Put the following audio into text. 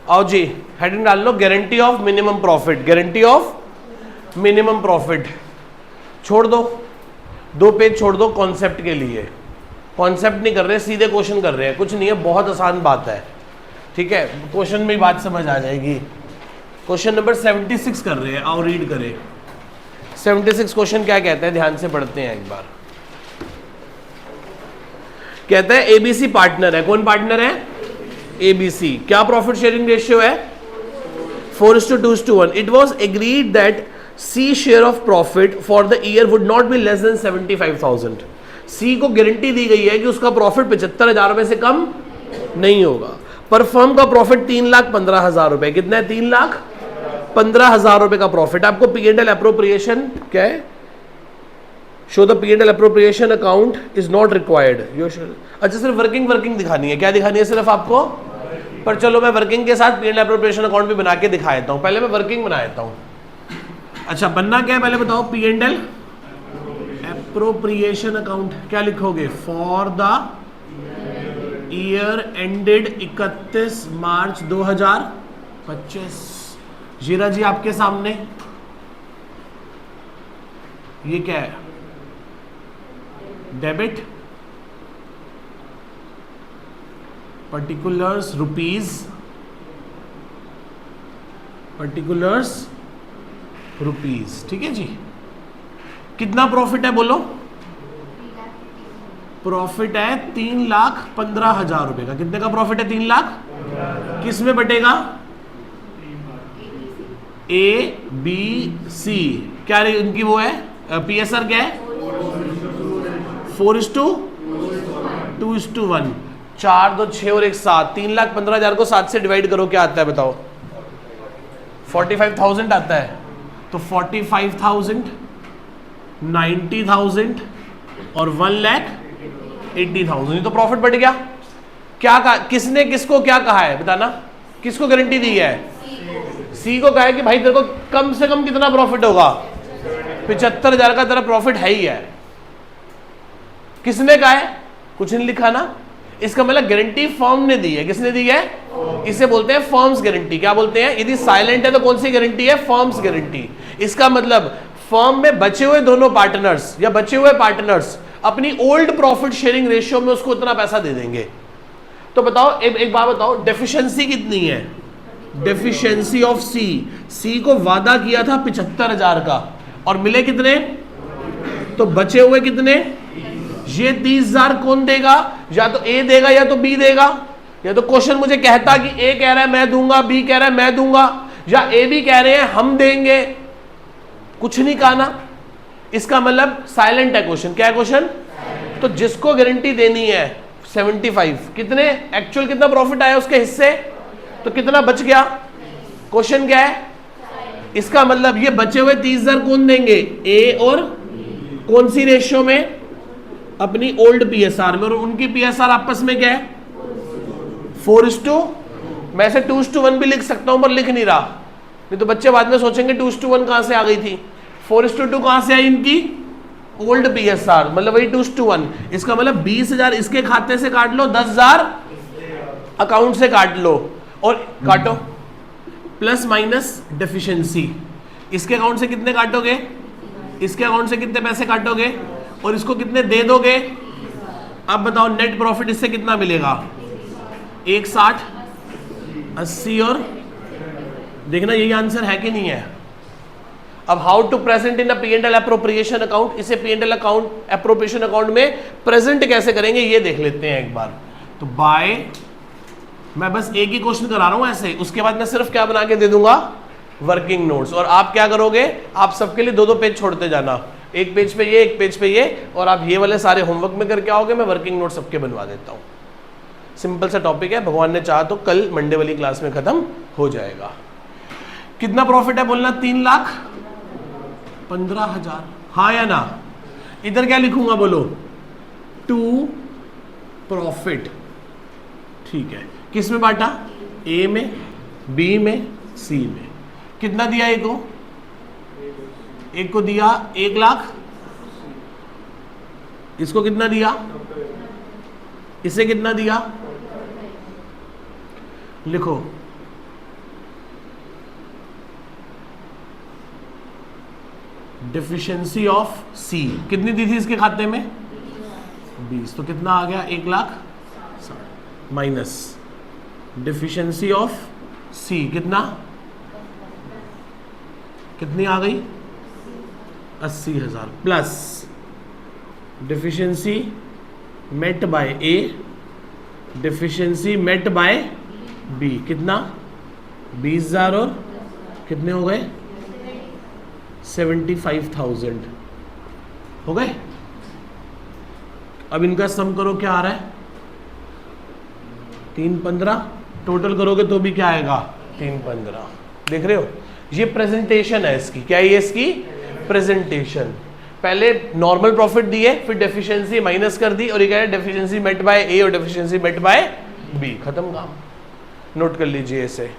आओ जी हेडिंग डाल लो, guarantee of minimum profit, guarantee of minimum profit. छोड़ दो, 2 पेज छोड़ दो कॉन्सेप्ट के लिए। कॉन्सेप्ट नहीं कर रहे, सीधे क्वेश्चन कर रहे हैं, कुछ नहीं है, बहुत आसान बात है, ठीक है, क्वेश्चन में बात समझ आ जाएगी। क्वेश्चन नंबर 76 कर रहे हैं, आओ रीड करें। 76 क्वेश्चन क्या कहता है, ध्यान से पढ़ते हैं एक बार। कहता है एबीसी पार्टनर है, कौन पार्टनर है, एबीसी। क्या प्रॉफिट शेयरिंग रेशियो है, 4:2:1। It was agreed that C share of profit for the year would not be less than 75,000। C को गारंटी दी गई है कि उसका प्रॉफिट 75,000 रुपए से कम नहीं होगा, पर फर्म का प्रॉफिट 3,15,000 रुपए, कितना है, 3,15,000 रुपए का प्रॉफिट। आपको P&L अप्रोप्रिएशन क्या है, show the P&L appropriation account is not required. अच्छा सिर्फ वर्किंग दिखानी है, क्या दिखानी है सिर्फ आपको, पर चलो मैं वर्किंग के साथ P&L अप्रोप्रिएशन अकाउंट भी बना के दिखा देता हूं। पहले मैं वर्किंग बना देता हूं। अच्छा बनना क्या है पहले बताओ, P&L अप्रोप्रिएशन अकाउंट क्या लिखोगे, फॉर द ईयर एंडेड 31 मार्च 2025। जीरा जी आपके सामने ये क्या है, डेबिट पर्टिकुलर्स रुपीज, ठीक है जी। कितना प्रॉफिट है बोलो, प्रॉफिट है 3,15,000 रुपए का। कितने का प्रॉफिट है, 3 लाख, किस में बटेगा, ए बी सी, क्या उनकी वो है, पीएसआर क्या है, 4:2:1। 4 2 6 और 1 7, 3,15,000 को 7 से डिवाइड करो, क्या आता है बताओ, 45,000 आता है। तो 45,000, 90,000 और 1,80,000, तो प्रॉफिट बढ़ गया। क्या कहा, किसने किसको क्या कहा है बताना, किसको गारंटी दी है, सी को कहा है कि भाई तेरे को कम से कम कितना प्रॉफिट होगा, 75,000 का तेरा प्रॉफिट है ही है। किसने कहा है, कुछ नहीं लिखा ना, इसका मतलब गारंटी फर्म ने दी है। किसने दी है, इसे बोलते हैं फर्म्स गारंटी। क्या बोलते हैं, यदि साइलेंट है तो कौन सी गारंटी है, फर्म्स गारंटी। इसका मतलब फर्म में बचे हुए दोनों पार्टनर्स या बचे हुए पार्टनर्स अपनी ओल्ड प्रॉफिट शेयरिंग रेशियो में उसको इतना पैसा दे देंगे। तो बताओ एक बात बताओ, डेफिशिएंसी कितनी है, डेफिशिएंसी ऑफ सी को वादा किया था 75,000 का और मिले कितने, तो बचे हुए कितने, ये 30,000 कौन देगा, या तो ए देगा या तो बी देगा। या तो क्वेश्चन मुझे कहता कि ए कह रहा है मैं दूंगा, बी कह रहा है मैं दूंगा, या ए बी कह रहे हैं हम देंगे, कुछ नहीं कहा ना, इसका मतलब साइलेंट है क्वेश्चन। क्या है क्वेश्चन, तो जिसको गारंटी देनी है 75, कितने एक्चुअल कितना प्रॉफिट आया उसके हिस्से, तो कितना बच गया, क्वेश्चन क्या है, इसका मतलब ये बचे हुए 30,000 कौन देंगे, ए और कौन सी रेशियो में, अपनी ओल्ड पीएसआर में। और उनकी पीएसआर आपस में क्या है, 4:, मैं से 2:1 भी लिख सकता हूं पर लिख नहीं रहा, नहीं तो बच्चे बाद में सोचेंगे 2:1 कहां से आ गई थी, 4:2 कहां से आई, इनकी ओल्ड पीएसआर, मतलब वही 2:1। इसका मतलब 20,000 इसके खाते से काट लो, 10,000 अकाउंट से काट लो और काटो, प्लस माइनस डेफिशिएंसी। इसके अकाउंट से कितने काटोगे, इसके अकाउंट से कितने पैसे काटोगे और इसको कितने दे दोगे। अब बताओ नेट प्रॉफिट इससे कितना मिलेगा, 160, 80 और देखना यही आंसर है कि नहीं है। अब how to present in P&L appropriation account, इसे P&L अकाउंट अप्रोप्रिएशन अकाउंट में प्रेजेंट कैसे करेंगे ये देख लेते हैं एक बार। तो बाय, मैं बस एक ही क्वेश्चन करा रहा हूं ऐसे, उसके बाद मैं सिर्फ क्या बना के दे दूंगा, वर्किंग नोट्स। और आप क्या करोगे, आप सबके लिए 2-2 पेज छोड़ते जाना, एक पेज पे ये एक पेज पे ये, और आप ये वाले सारे होमवर्क में करके आओगे, मैं वर्किंग नोट सबके बनवा देता हूँ। सिंपल सा टॉपिक है, भगवान ने चाहा तो कल मंडे वाली क्लास में खत्म हो जाएगा। कितना प्रॉफिट है बोलना, 3,15,000, हाँ या ना। इधर क्या लिखूंगा बोलो, टू प्रॉफिट, ठीक है। किस में बांटा, ए में, बी में, सी में। कितना दिया, एक को दिया 1 लाख, इसको कितना दिया, इसे कितना दिया, लिखो डिफिशियंसी ऑफ सी कितनी दी थी इसके खाते में 20, तो कितना आ गया 1,60,000 माइनस डिफिशियंसी ऑफ सी कितनी आ गई 80,000 plus deficiency met by A deficiency met by B कितना 20,000 और कितने हो गए 75,000 हो गए। अब इनका सम करो क्या आ रहा है 315 टोटल करोगे तो भी क्या आएगा 315 देख रहे हो। ये प्रेजेंटेशन है इसकी क्या है ये इसकी प्रेजेंटेशन। पहले नॉर्मल प्रॉफिट दिए फिर डेफिशिएंसी माइनस कर दी और ये कह रहे डेफिशिएंसी मेट बाय ए और डेफिशिएंसी मेट बाय बी खत्म काम। नोट कर लीजिए इसे।